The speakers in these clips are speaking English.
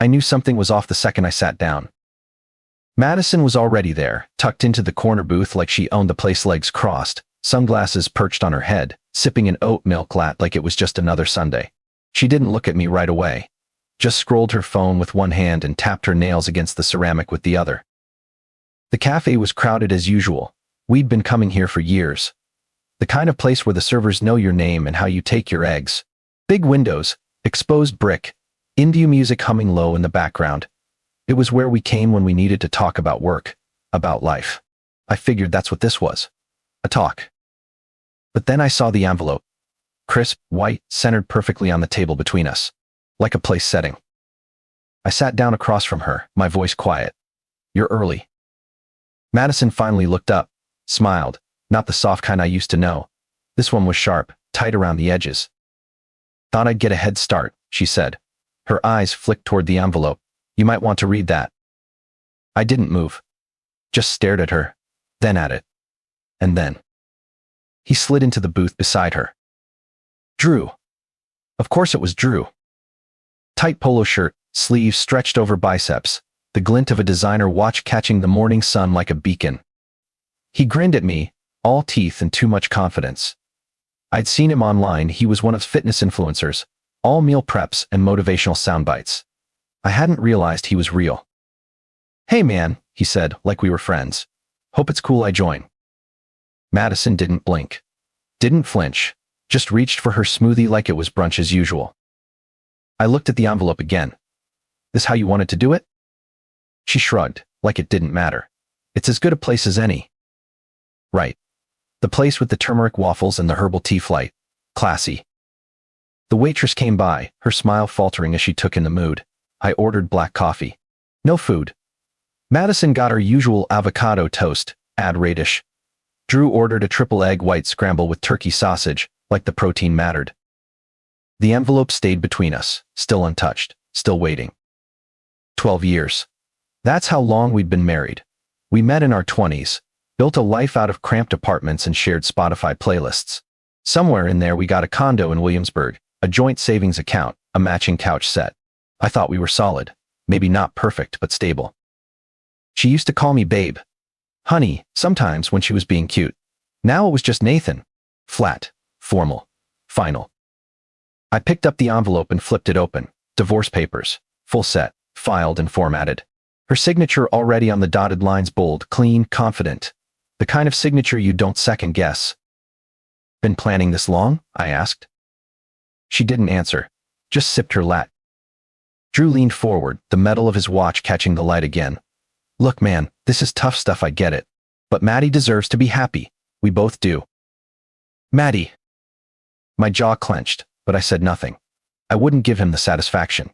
I knew something was off the second I sat down. Madison was already there, tucked into the corner booth like she owned the place, legs crossed, sunglasses perched on her head, sipping an oat milk latte like it was just another Sunday. She didn't look at me right away. Just scrolled her phone with one hand and tapped her nails against the ceramic with the other. The cafe was crowded as usual. We'd been coming here for years. The kind of place where the servers know your name and how you take your eggs. Big windows, exposed brick, indie music humming low in the background. It was where we came when we needed to talk about work, about life. I figured that's what this was. A talk. But then I saw the envelope. Crisp, white, centered perfectly on the table between us. Like a place setting. I sat down across from her, my voice quiet. "You're early." Madison finally looked up, smiled, not the soft kind I used to know. This one was sharp, tight around the edges. "Thought I'd get a head start," she said. Her eyes flicked toward the envelope. "You might want to read that." I didn't move. Just stared at her, then at it. And then. He slid into the booth beside her. Drew. Of course it was Drew. Tight polo shirt, sleeves stretched over biceps, the glint of a designer watch catching the morning sun like a beacon. He grinned at me, all teeth and too much confidence. I'd seen him online. He was one of fitness influencers, all meal preps and motivational soundbites. I hadn't realized he was real. "Hey man," he said, like we were friends. "Hope it's cool I join." Madison didn't blink. Didn't flinch. Just reached for her smoothie like it was brunch as usual. I looked at the envelope again. "This how you wanted to do it?" She shrugged, like it didn't matter. "It's as good a place as any." "Right. The place with the turmeric waffles and the herbal tea flight. Classy." The waitress came by, her smile faltering as she took in the mood. I ordered black coffee. No food. Madison got her usual avocado toast, add radish. Drew ordered a triple egg white scramble with turkey sausage, like the protein mattered. The envelope stayed between us, still untouched, still waiting. 12 years. That's how long we'd been married. We met in our 20s, built a life out of cramped apartments and shared Spotify playlists. Somewhere in there we got a condo in Williamsburg, a joint savings account, a matching couch set. I thought we were solid, maybe not perfect but stable. She used to call me babe. Honey, sometimes when she was being cute. Now it was just Nathan. Flat, formal, final. I picked up the envelope and flipped it open. Divorce papers, full set, filed and formatted. Her signature already on the dotted lines, bold, clean, confident. The kind of signature you don't second guess. "Been planning this long?" I asked. She didn't answer, just sipped her latte. Drew leaned forward, the metal of his watch catching the light again. "Look man, this is tough stuff, I get it. But Maddie deserves to be happy. We both do." "Maddie." My jaw clenched, but I said nothing. I wouldn't give him the satisfaction.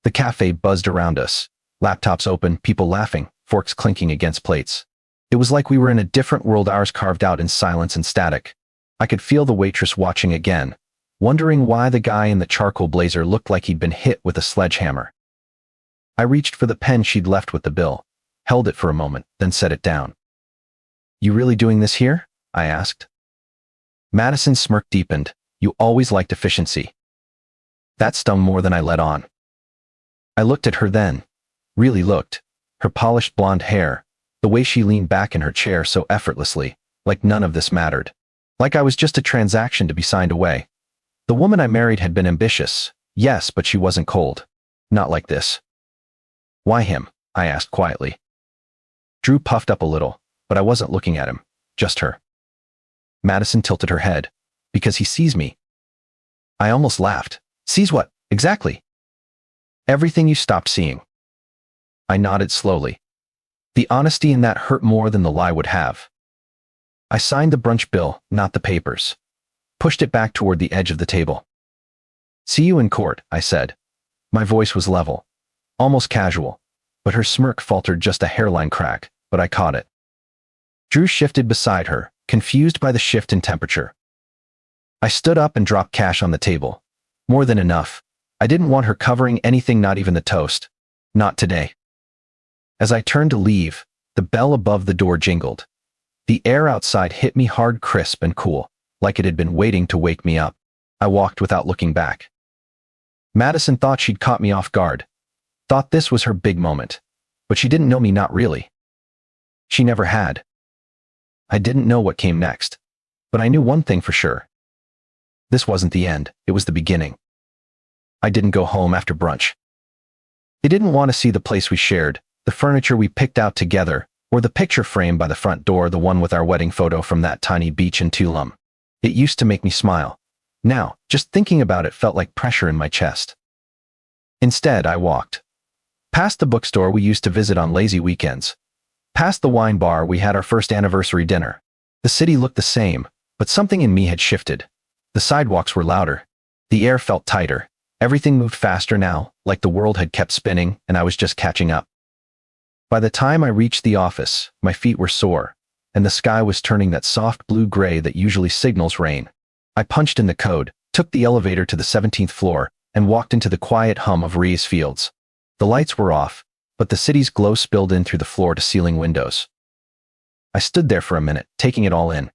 The cafe buzzed around us. Laptops open, people laughing, forks clinking against plates. It was like we were in a different world, ours carved out in silence and static. I could feel the waitress watching again, wondering why the guy in the charcoal blazer looked like he'd been hit with a sledgehammer. I reached for the pen she'd left with the bill, held it for a moment, then set it down. "You really doing this here?" I asked. Madison's smirk deepened. "You always liked efficiency." That stung more than I let on. I looked at her then. Really looked. Her polished blonde hair, the way she leaned back in her chair so effortlessly, like none of this mattered. Like I was just a transaction to be signed away. The woman I married had been ambitious, yes, but she wasn't cold. Not like this. "Why him?" I asked quietly. Drew puffed up a little, but I wasn't looking at him, just her. Madison tilted her head. "Because he sees me." I almost laughed. "Sees what, exactly?" "Everything you stopped seeing." I nodded slowly. The honesty in that hurt more than the lie would have. I signed the brunch bill, not the papers. Pushed it back toward the edge of the table. "See you in court," I said. My voice was level, almost casual, but her smirk faltered just a hairline crack, but I caught it. Drew shifted beside her, confused by the shift in temperature. I stood up and dropped cash on the table. More than enough. I didn't want her covering anything, not even the toast. Not today. As I turned to leave, the bell above the door jingled. The air outside hit me hard, crisp and cool, like it had been waiting to wake me up. I walked without looking back. Madison thought she'd caught me off guard. Thought this was her big moment. But she didn't know me, not really. She never had. I didn't know what came next. But I knew one thing for sure. This wasn't the end, it was the beginning. I didn't go home after brunch. They didn't want to see the place we shared, the furniture we picked out together, or the picture frame by the front door, the one with our wedding photo from that tiny beach in Tulum. It used to make me smile. Now, just thinking about it felt like pressure in my chest. Instead, I walked. Past the bookstore we used to visit on lazy weekends. Past the wine bar we had our first anniversary dinner. The city looked the same, but something in me had shifted. The sidewalks were louder. The air felt tighter. Everything moved faster now, like the world had kept spinning and I was just catching up. By the time I reached the office, my feet were sore, and the sky was turning that soft blue-gray that usually signals rain. I punched in the code, took the elevator to the 17th floor, and walked into the quiet hum of Rees Fields. The lights were off, but the city's glow spilled in through the floor-to-ceiling windows. I stood there for a minute, taking it all in.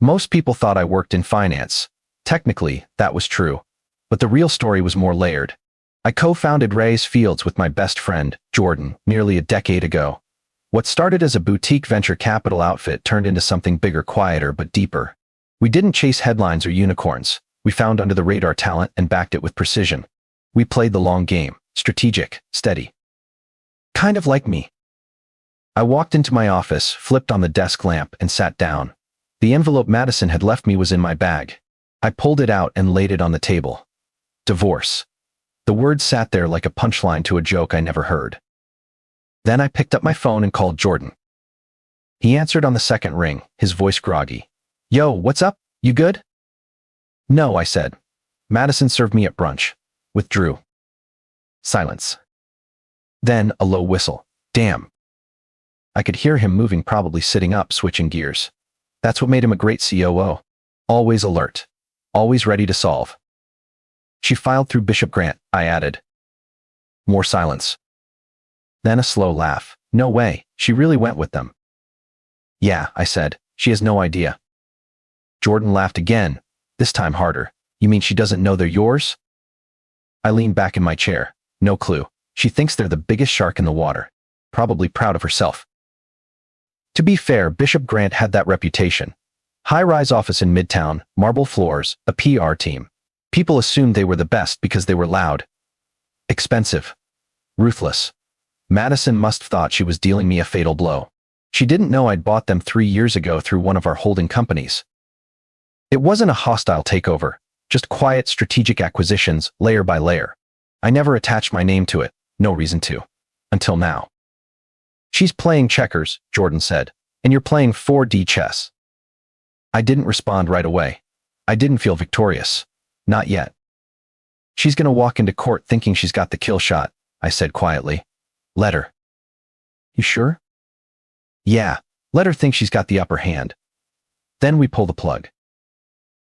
Most people thought I worked in finance. Technically, that was true. But the real story was more layered. I co-founded Rees Fields with my best friend, Jordan, nearly a decade ago. What started as a boutique venture capital outfit turned into something bigger, quieter, but deeper. We didn't chase headlines or unicorns. We found under-the-radar talent and backed it with precision. We played the long game, strategic, steady. Kind of like me. I walked into my office, flipped on the desk lamp, and sat down. The envelope Madison had left me was in my bag. I pulled it out and laid it on the table. Divorce. The word sat there like a punchline to a joke I never heard. Then I picked up my phone and called Jordan. He answered on the second ring, his voice groggy. Yo, what's up? You good? No, I said. Madison served me at brunch. Withdrew. Silence. Then a low whistle. Damn. I could hear him moving, probably sitting up, switching gears. That's what made him a great COO. Always alert. Always ready to solve. She filed through Bishop Grant, I added. More silence. Then a slow laugh. No way, she really went with them. Yeah, I said, she has no idea. Jordan laughed again, this time harder. You mean she doesn't know they're yours? I leaned back in my chair. No clue. She thinks they're the biggest shark in the water. Probably proud of herself. To be fair, Bishop Grant had that reputation. High-rise office in Midtown, marble floors, a PR team. People assumed they were the best because they were loud, expensive, ruthless. Madison must have thought she was dealing me a fatal blow. She didn't know I'd bought them 3 years ago through one of our holding companies. It wasn't a hostile takeover, just quiet strategic acquisitions, layer by layer. I never attached my name to it, no reason to. Until now. She's playing checkers, Jordan said, and you're playing 4D chess. I didn't respond right away. I didn't feel victorious. Not yet. She's gonna walk into court thinking she's got the kill shot, I said quietly. Let her. You sure? Yeah, let her think she's got the upper hand. Then we pull the plug.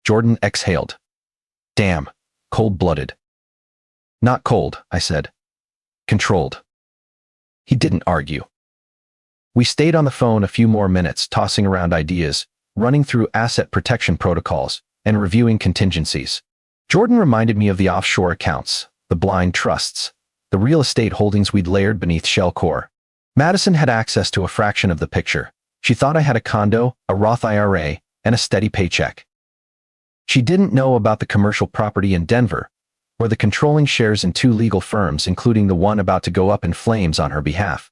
Jordan exhaled. Damn, cold-blooded. Not cold, I said. Controlled. He didn't argue. We stayed on the phone a few more minutes, tossing around ideas, running through asset protection protocols, and reviewing contingencies. Jordan reminded me of the offshore accounts, the blind trusts, the real estate holdings we'd layered beneath shell core. Madison had access to a fraction of the picture. She thought I had a condo, a Roth IRA, and a steady paycheck. She didn't know about the commercial property in Denver, or the controlling shares in 2 legal firms, including the one about to go up in flames on her behalf.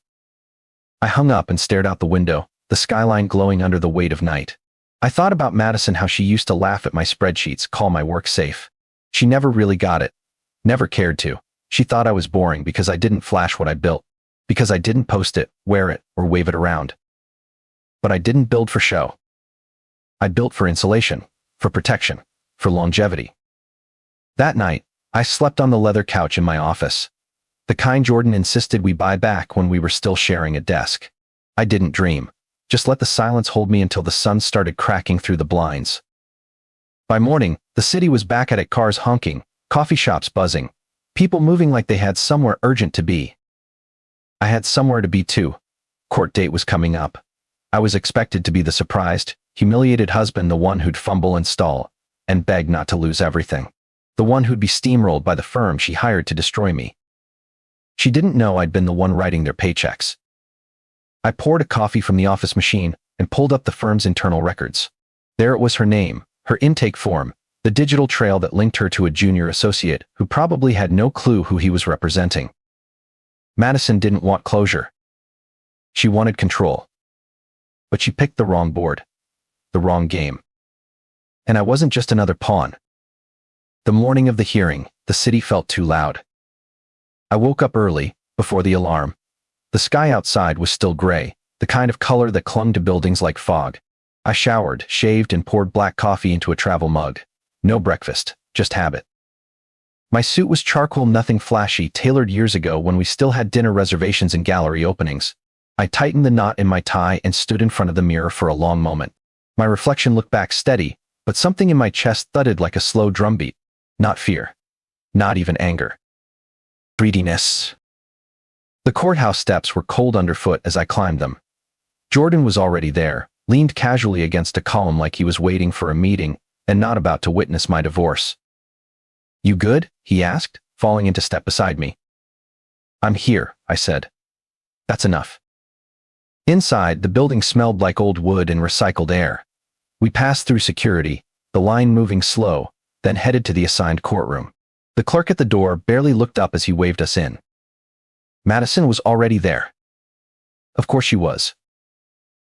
I hung up and stared out the window, the skyline glowing under the weight of night. I thought about Madison, how she used to laugh at my spreadsheets, call my work safe. She never really got it. Never cared to. She thought I was boring because I didn't flash what I built. Because I didn't post it, wear it, or wave it around. But I didn't build for show. I built for insulation, for protection, for longevity. That night, I slept on the leather couch in my office. The kind Jordan insisted we buy back when we were still sharing a desk. I didn't dream. Just let the silence hold me until the sun started cracking through the blinds. By morning, the city was back at it, cars honking, coffee shops buzzing, people moving like they had somewhere urgent to be. I had somewhere to be too. Court date was coming up. I was expected to be the surprised, humiliated husband, the one who'd fumble and stall, and beg not to lose everything. The one who'd be steamrolled by the firm she hired to destroy me. She didn't know I'd been the one writing their paychecks. I poured a coffee from the office machine and pulled up the firm's internal records. There it was, her name, her intake form, the digital trail that linked her to a junior associate who probably had no clue who he was representing. Madison didn't want closure. She wanted control. But she picked the wrong board, the wrong game. And I wasn't just another pawn. The morning of the hearing, the city felt too loud. I woke up early, before the alarm. The sky outside was still gray, the kind of color that clung to buildings like fog. I showered, shaved, and poured black coffee into a travel mug. No breakfast, just habit. My suit was charcoal, nothing flashy, tailored years ago when we still had dinner reservations and gallery openings. I tightened the knot in my tie and stood in front of the mirror for a long moment. My reflection looked back steady, but something in my chest thudded like a slow drumbeat. Not fear. Not even anger. Greediness. The courthouse steps were cold underfoot as I climbed them. Jordan was already there, leaned casually against a column like he was waiting for a meeting and not about to witness my divorce. "You good?" he asked, falling into step beside me. "I'm here," I said. "That's enough." Inside, the building smelled like old wood and recycled air. We passed through security, the line moving slow, then headed to the assigned courtroom. The clerk at the door barely looked up as he waved us in. Madison was already there. Of course she was.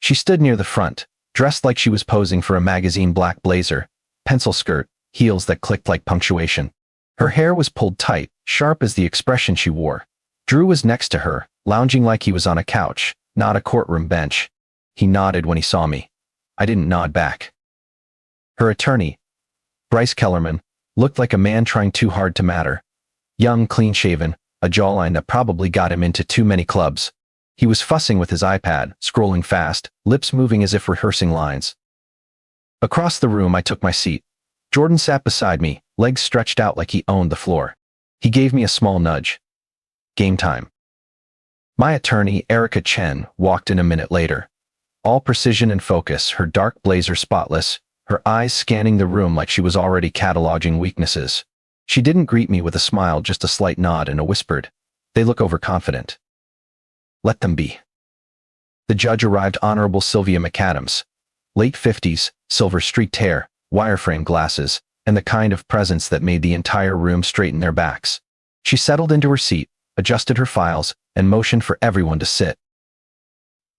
She stood near the front, dressed like she was posing for a magazine, black blazer, pencil skirt, heels that clicked like punctuation. Her hair was pulled tight, sharp as the expression she wore. Drew was next to her, lounging like he was on a couch, not a courtroom bench. He nodded when he saw me. I didn't nod back. Her attorney, Bryce Kellerman, looked like a man trying too hard to matter. Young, clean-shaven, a jawline that probably got him into too many clubs. He was fussing with his iPad, scrolling fast, lips moving as if rehearsing lines. Across the room, I took my seat. Jordan sat beside me, legs stretched out like he owned the floor. He gave me a small nudge. Game time. My attorney, Erica Chen, walked in a minute later. All precision and focus, her dark blazer spotless, her eyes scanning the room like she was already cataloging weaknesses. She didn't greet me with a smile, just a slight nod and a whispered, "They look overconfident." Let them be. The judge arrived, Honorable Sylvia McAdams. Late 50s, silver-streaked hair, wireframe glasses, and the kind of presence that made the entire room straighten their backs. She settled into her seat, adjusted her files, and motioned for everyone to sit.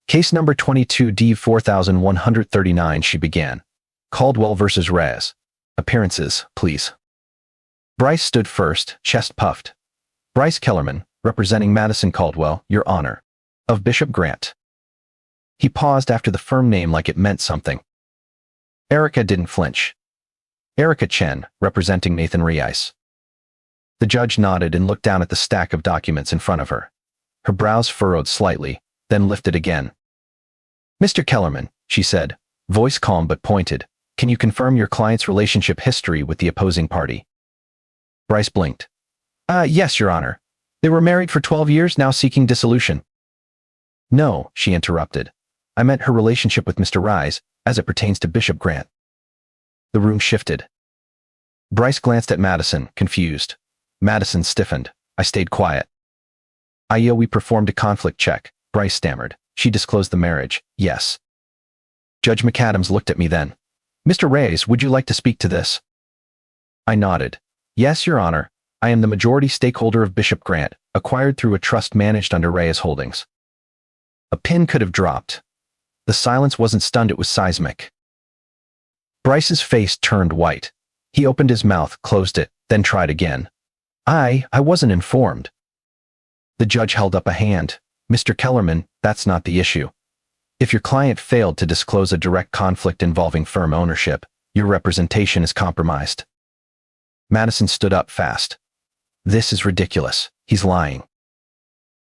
Case number 22D 4139, she began. Caldwell versus Reyes. Appearances, please. Bryce stood first, chest puffed. Bryce Kellerman, representing Madison Caldwell, Your Honor. Of Bishop Grant. He paused after the firm name like it meant something. Erica didn't flinch. Erica Chen, representing Nathan Reyes. The judge nodded and looked down at the stack of documents in front of her. Her brows furrowed slightly, then lifted again. "Mr. Kellerman," she said, voice calm but pointed, "can you confirm your client's relationship history with the opposing party?" Bryce blinked. Yes, Your Honor. They were married for 12 years, now seeking dissolution." "No," she interrupted. "I meant her relationship with Mr. Reyes, as it pertains to Bishop Grant." The room shifted. Bryce glanced at Madison, confused. Madison stiffened. I stayed quiet. "AITA, we performed a conflict check," Bryce stammered. "She disclosed the marriage, yes." Judge McAdams looked at me then. "Mr. Reyes, would you like to speak to this?" I nodded. "Yes, Your Honor. I am the majority stakeholder of Bishop Grant, acquired through a trust managed under Reyes Holdings." A pin could have dropped. The silence wasn't stunned, it was seismic. Bryce's face turned white. He opened his mouth, closed it, then tried again. I wasn't informed." The judge held up a hand. "Mr. Kellerman, that's not the issue. If your client failed to disclose a direct conflict involving firm ownership, your representation is compromised." Madison stood up fast. "This is ridiculous. He's lying."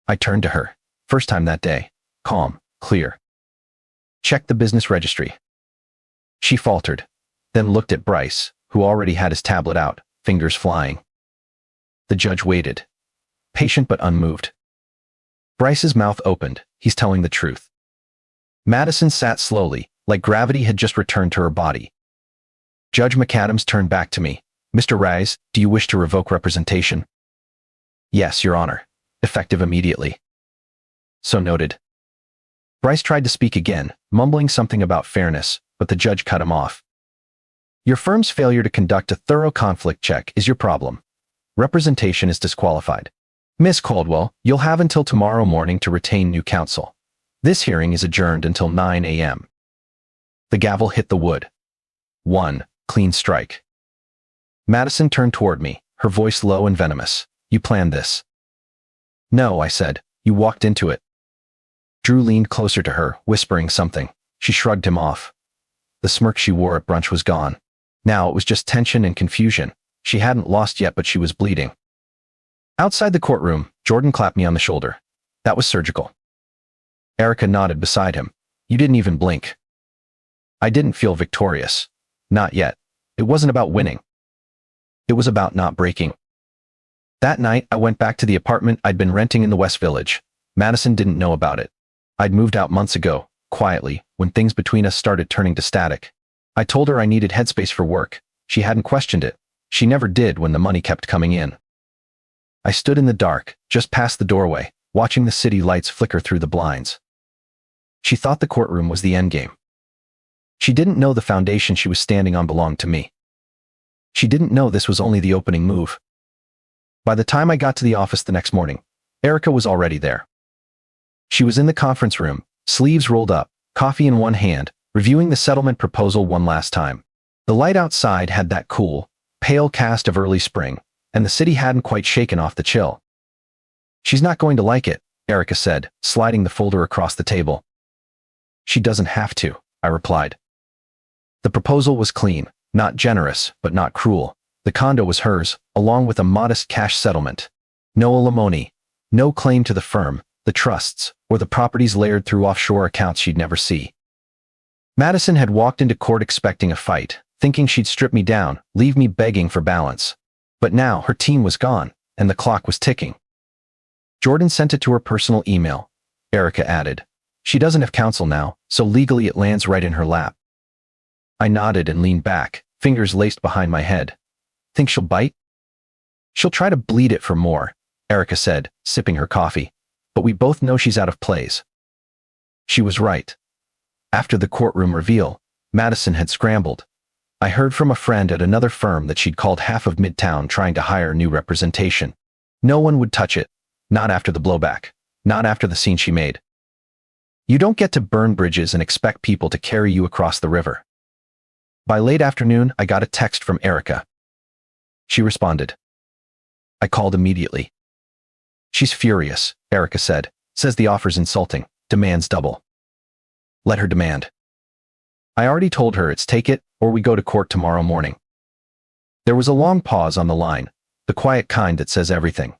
I turned to her. First time that day. Calm, clear. "Check the business registry." She faltered, then looked at Bryce, who already had his tablet out, fingers flying. The judge waited, patient but unmoved. Bryce's mouth opened. He's telling the truth. Madison sat slowly, like gravity had just returned to her body. Judge McAdams turned back to me. "Mr. Reyes, do you wish to revoke representation?" "Yes, Your Honor. effective immediately. So noted. Bryce tried to speak again, mumbling something about fairness, but the judge cut him off. Your firm's failure to conduct a thorough conflict check is your problem. Representation is disqualified. Miss Caldwell, you'll have until tomorrow morning to retain new counsel. This hearing is adjourned until 9 a.m. The gavel hit the wood. 1. Clean strike. Madison turned toward me, her voice low and venomous. You planned this. No, I said. You walked into it. Drew leaned closer to her, whispering something. She shrugged him off. The smirk she wore at brunch was gone. Now it was just tension and confusion. She hadn't lost yet, but she was bleeding. Outside the courtroom, Jordan clapped me on the shoulder. That was surgical. Erica nodded beside him. You didn't even blink. I didn't feel victorious. Not yet. It wasn't about winning. It was about not breaking. That night, I went back to the apartment I'd been renting in the West Village. Madison didn't know about it. I'd moved out months ago, quietly, when things between us started turning to static. I told her I needed headspace for work. She hadn't questioned it. She never did when the money kept coming in. I stood in the dark, just past the doorway, watching the city lights flicker through the blinds. She thought the courtroom was the endgame. She didn't know the foundation she was standing on belonged to me. She didn't know this was only the opening move. By the time I got to the office the next morning, Erica was already there. She was in the conference room, sleeves rolled up, coffee in one hand, reviewing the settlement proposal one last time. The light outside had that cool, pale cast of early spring, and the city hadn't quite shaken off the chill. She's not going to like it, Erica said, sliding the folder across the table. She doesn't have to, I replied. The proposal was clean, not generous, but not cruel. The condo was hers, along with a modest cash settlement. No alimony, no claim to the firm, the trusts, or the properties layered through offshore accounts she'd never see. Madison had walked into court expecting a fight, thinking she'd strip me down, leave me begging for balance. But now her team was gone, and the clock was ticking. Jordan sent it to her personal email. Erica added. She doesn't have counsel now, so legally it lands right in her lap. I nodded and leaned back, fingers laced behind my head. Think she'll bite? She'll try to bleed it for more, Erica said, sipping her coffee. But we both know she's out of place. She was right. After the courtroom reveal, Madison had scrambled. I heard from a friend at another firm that she'd called half of Midtown trying to hire new representation. No one would touch it. Not after the blowback. Not after the scene she made. You don't get to burn bridges and expect people to carry you across the river. By late afternoon, I got a text from Erica. She responded. I called immediately. She's furious, Erica said. Says the offer's insulting. Demands double. Let her demand. I already told her it's take it, or we go to court tomorrow morning. There was a long pause on the line, the quiet kind that says everything.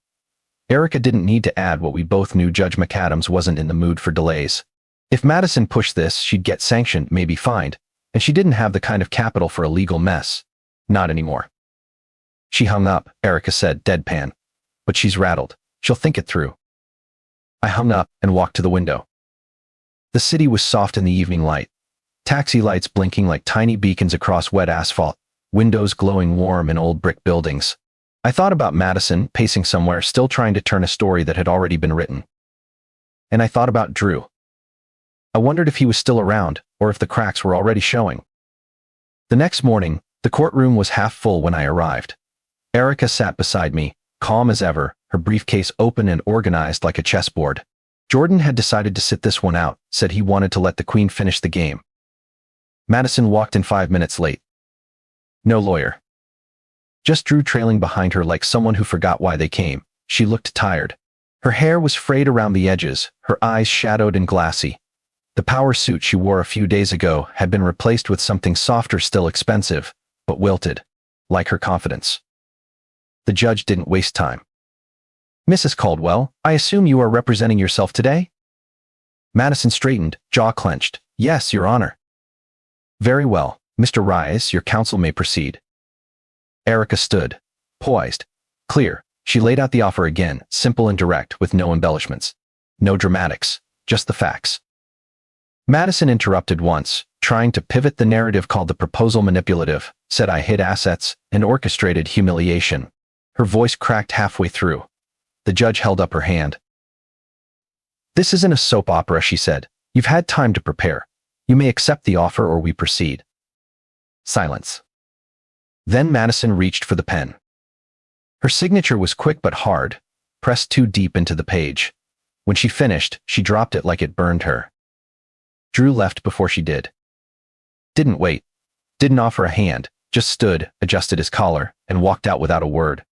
Erica didn't need to add what we both knew. Judge McAdams wasn't in the mood for delays. If Madison pushed this, she'd get sanctioned, maybe fined, and she didn't have the kind of capital for a legal mess. Not anymore. She hung up, Erica said, deadpan. But she's rattled. She'll think it through. I hung up and walked to the window. The city was soft in the evening light. Taxi lights blinking like tiny beacons across wet asphalt, windows glowing warm in old brick buildings. I thought about Madison, pacing somewhere, still trying to turn a story that had already been written. And I thought about Drew. I wondered if he was still around, or if the cracks were already showing. The next morning, the courtroom was half full when I arrived. Erica sat beside me, calm as ever, her briefcase open and organized like a chessboard. Jordan had decided to sit this one out, said he wanted to let the queen finish the game. Madison walked in 5 minutes late. No lawyer. Just Drew trailing behind her like someone who forgot why they came. She looked tired. Her hair was frayed around the edges, her eyes shadowed and glassy. The power suit she wore a few days ago had been replaced with something softer, still expensive, but wilted, like her confidence. The judge didn't waste time. Mrs. Caldwell, I assume you are representing yourself today? Madison straightened, jaw clenched. Yes, Your Honor. Very well, Mr. Ries, your counsel may proceed. Erica stood, poised, clear. She laid out the offer again, simple and direct, with no embellishments. No dramatics, just the facts. Madison interrupted once, trying to pivot the narrative, called the proposal manipulative, said I hid assets, and orchestrated humiliation. Her voice cracked halfway through. The judge held up her hand. "This isn't a soap opera," she said. "You've had time to prepare. You may accept the offer or we proceed." Silence. Then Madison reached for the pen. Her signature was quick but hard, pressed too deep into the page. When she finished, she dropped it like it burned her. Drew left before she did. Didn't wait. Didn't offer a hand, just stood, adjusted his collar, and walked out without a word.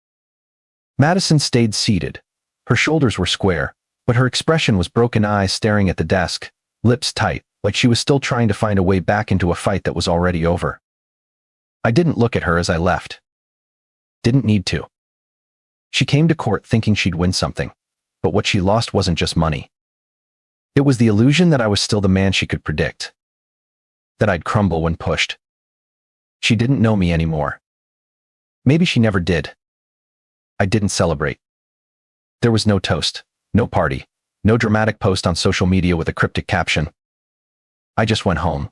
Madison stayed seated. Her shoulders were square, but her expression was broken eyes staring at the desk, lips tight, like she was still trying to find a way back into a fight that was already over. I didn't look at her as I left. Didn't need to. She came to court thinking she'd win something, but what she lost wasn't just money. It was the illusion that I was still the man she could predict. That I'd crumble when pushed. She didn't know me anymore. Maybe she never did. I didn't celebrate. There was no toast, no party, no dramatic post on social media with a cryptic caption. I just went home.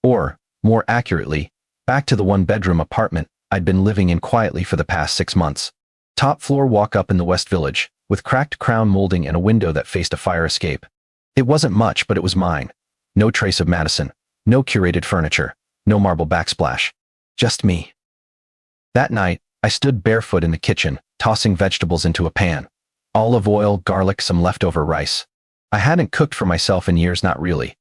Or, more accurately, back to the one-bedroom apartment I'd been living in quietly for the past 6 months. Top floor walk up in the West Village, with cracked crown molding and a window that faced a fire escape. It wasn't much, but it was mine. No trace of Madison, no curated furniture, no marble backsplash. Just me. That night, I stood barefoot in the kitchen, tossing vegetables into a pan. Olive oil, garlic, some leftover rice. I hadn't cooked for myself in years, not really.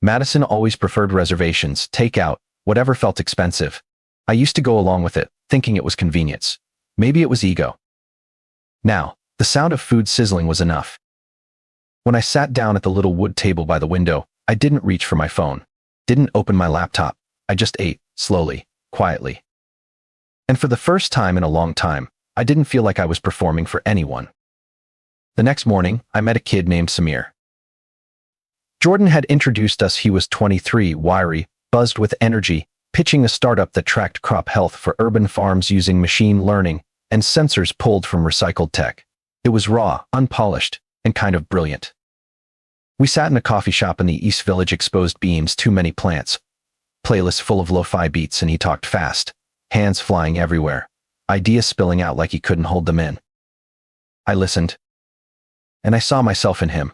Madison always preferred reservations, takeout, whatever felt expensive. I used to go along with it, thinking it was convenience. Maybe it was ego. Now, the sound of food sizzling was enough. When I sat down at the little wood table by the window, I didn't reach for my phone. Didn't open my laptop. I just ate, slowly, quietly. And for the first time in a long time, I didn't feel like I was performing for anyone. The next morning, I met a kid named Samir. Jordan had introduced us. He was 23, wiry, buzzed with energy, pitching a startup that tracked crop health for urban farms using machine learning and sensors pulled from recycled tech. It was raw, unpolished, and kind of brilliant. We sat in a coffee shop in the East Village, exposed beams, too many plants, playlists full of lo-fi beats, and he talked fast, hands flying everywhere, ideas spilling out like he couldn't hold them in. I listened, and I saw myself in him.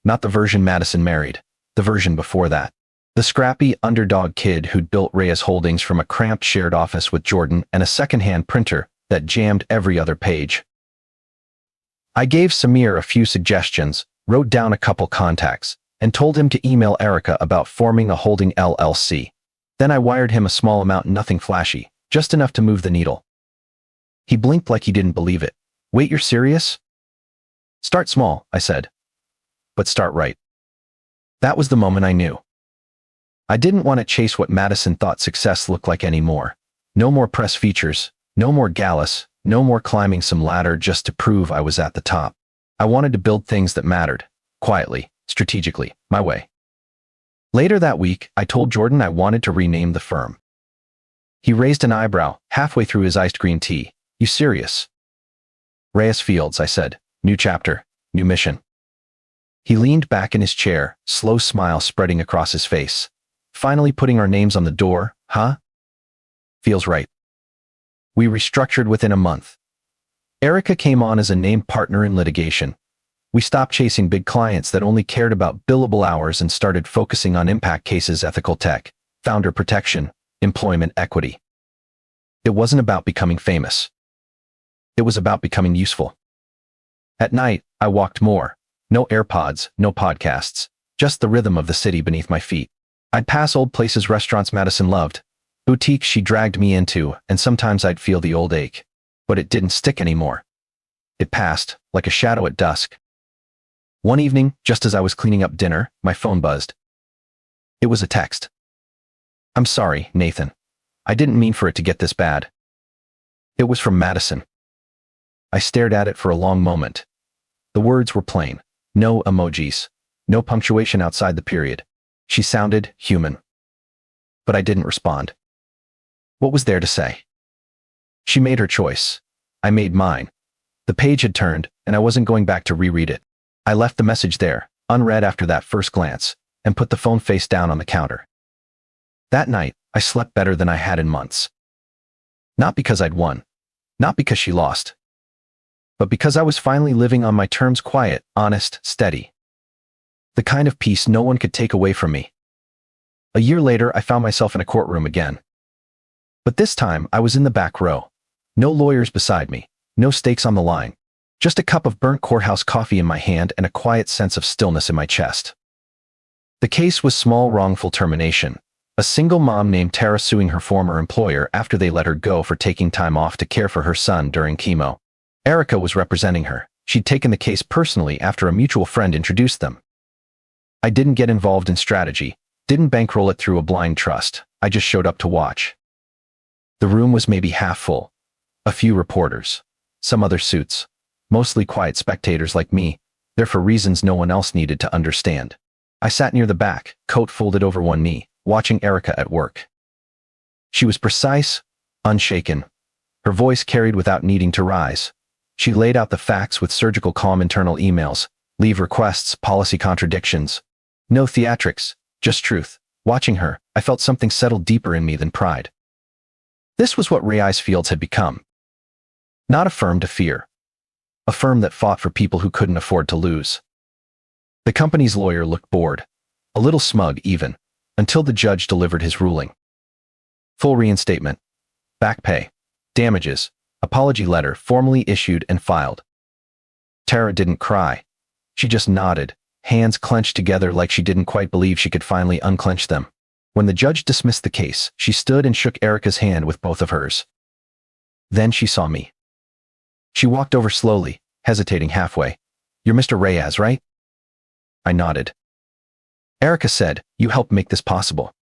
Not the version Madison married, the version before that. The scrappy underdog kid who'd built Reyes Holdings from a cramped shared office with Jordan and a secondhand printer that jammed every other page. I gave Samir a few suggestions, wrote down a couple contacts, and told him to email Erica about forming a holding LLC. Then I wired him a small amount, nothing flashy, just enough to move the needle. He blinked like he didn't believe it. "Wait, you're serious?" "Start small," I said. "But start right." That was the moment I knew. I didn't want to chase what Madison thought success looked like anymore. No more press features, no more galas, no more climbing some ladder just to prove I was at the top. I wanted to build things that mattered, quietly, strategically, my way. Later that week, I told Jordan I wanted to rename the firm. He raised an eyebrow, halfway through his iced green tea. "You serious?" "Reyes Fields," I said. "New chapter, new mission." He leaned back in his chair, slow smile spreading across his face. "Finally putting our names on the door, huh?" "Feels right." We restructured within a month. Erica came on as a named partner in litigation. We stopped chasing big clients that only cared about billable hours and started focusing on impact cases, ethical tech, founder protection, employment equity. It wasn't about becoming famous. It was about becoming useful. At night, I walked more. No AirPods, no podcasts, just the rhythm of the city beneath my feet. I'd pass old places, restaurants Madison loved, boutiques she dragged me into, and sometimes I'd feel the old ache. But it didn't stick anymore. It passed, like a shadow at dusk. One evening, just as I was cleaning up dinner, my phone buzzed. It was a text. "I'm sorry, Nathan. I didn't mean for it to get this bad." It was from Madison. I stared at it for a long moment. The words were plain. No emojis. No punctuation outside the period. She sounded human. But I didn't respond. What was there to say? She made her choice. I made mine. The page had turned, and I wasn't going back to reread it. I left the message there, unread after that first glance, and put the phone face down on the counter. That night, I slept better than I had in months. Not because I'd won. Not because she lost. but because I was finally living on my terms, quiet, honest, steady. The kind of peace no one could take away from me. A year later, I found myself in a courtroom again. But this time, I was in the back row. No lawyers beside me, no stakes on the line. Just a cup of burnt courthouse coffee in my hand and a quiet sense of stillness in my chest. The case was small wrongful termination. A single mom named Tara suing her former employer after they let her go for taking time off to care for her son during chemo. Erica was representing her. She'd taken the case personally after a mutual friend introduced them. I didn't get involved in strategy, didn't bankroll it through a blind trust. I just showed up to watch. The room was maybe half full. A few reporters. Some other suits. Mostly quiet spectators like me, there for reasons no one else needed to understand. I sat near the back, coat folded over one knee, watching Erica at work. She was precise, unshaken. Her voice carried without needing to rise. She laid out the facts with surgical calm, internal emails, leave requests, policy contradictions. No theatrics, just truth. Watching her, I felt something settle deeper in me than pride. This was what Ray Fields had become. Not a firm to fear. A firm that fought for people who couldn't afford to lose. The company's lawyer looked bored, a little smug even, until the judge delivered his ruling. Full reinstatement, back pay, damages, apology letter formally issued and filed. Tara didn't cry. She just nodded, hands clenched together like she didn't quite believe she could finally unclench them. When the judge dismissed the case, she stood and shook Erica's hand with both of hers. Then she saw me. She walked over slowly, hesitating halfway. "You're Mr. Reyes, right?" I nodded. Erica said, "You helped make this possible."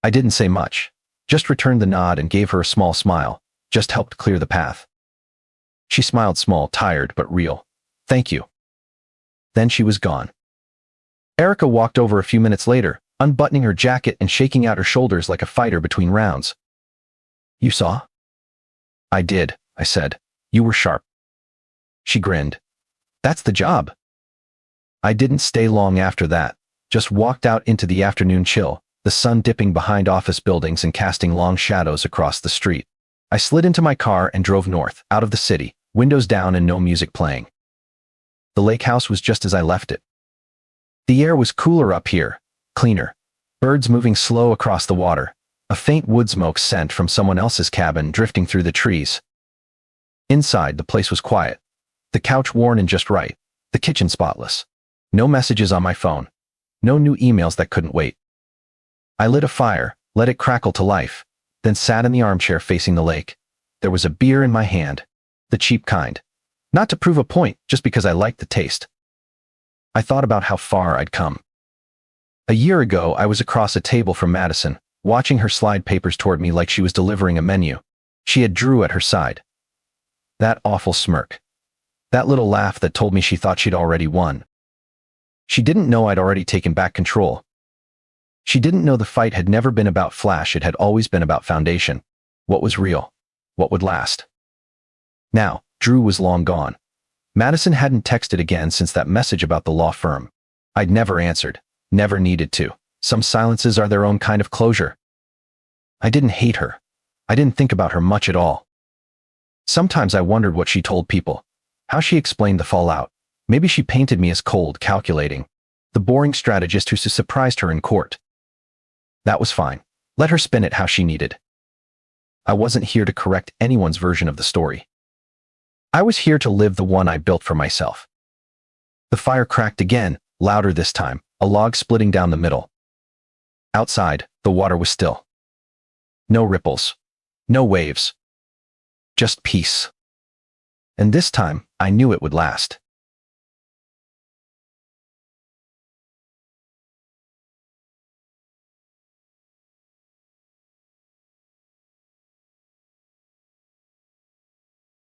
I didn't say much, just returned the nod and gave her a small smile, just helped clear the path. She smiled, small, tired, but real. "Thank you." Then she was gone. Erica walked over a few minutes later, unbuttoning her jacket and shaking out her shoulders like a fighter between rounds. "You saw?" "I did," I said. "You were sharp." She grinned. "That's the job." I didn't stay long after that, just walked out into the afternoon chill, the sun dipping behind office buildings and casting long shadows across the street. I slid into my car and drove north, out of the city, windows down and no music playing. The lake house was just as I left it. The air was cooler up here, cleaner. Birds moving slow across the water, a faint wood smoke scent from someone else's cabin drifting through the trees. Inside, the place was quiet. The couch worn and just right, the kitchen spotless. No messages on my phone. No new emails that couldn't wait. I lit a fire, let it crackle to life, then sat in the armchair facing the lake. There was a beer in my hand, the cheap kind. Not to prove a point, just because I liked the taste. I thought about how far I'd come. A year ago, I was across a table from Madison, watching her slide papers toward me like she was delivering a menu. She had Drew at her side. That awful smirk. That little laugh that told me she thought she'd already won. She didn't know I'd already taken back control. She didn't know the fight had never been about flash, it had always been about foundation. What was real? What would last? Now, Drew was long gone. Madison hadn't texted again since that message about the law firm. I'd never answered, never needed to. Some silences are their own kind of closure. I didn't hate her. I didn't think about her much at all. Sometimes I wondered what she told people, how she explained the fallout. Maybe she painted me as cold, calculating, the boring strategist who surprised her in court. That was fine. Let her spin it how she needed. I wasn't here to correct anyone's version of the story. I was here to live the one I built for myself. The fire cracked again, louder this time, a log splitting down the middle. Outside, the water was still. No ripples. No waves. Just peace. And this time, I knew it would last.